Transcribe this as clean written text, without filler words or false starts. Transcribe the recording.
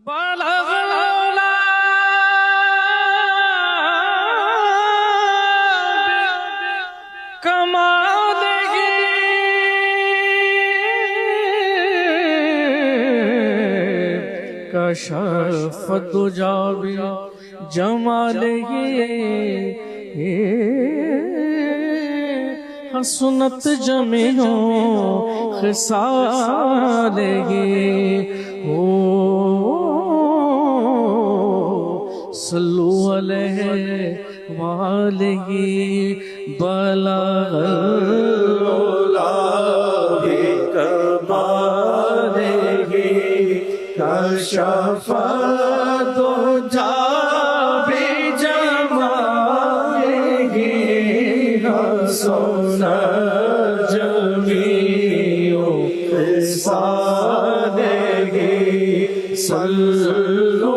बलगला कमालेगी कशफ दुजाबी जमालेगी हसनत जमीनो खिसालेगी ओ सल्लु अलैहि वालेगी बलगला कमालेगी कशफ दुजाबी जमालेगी हसनत जमीनो खिसालेगी सल्लु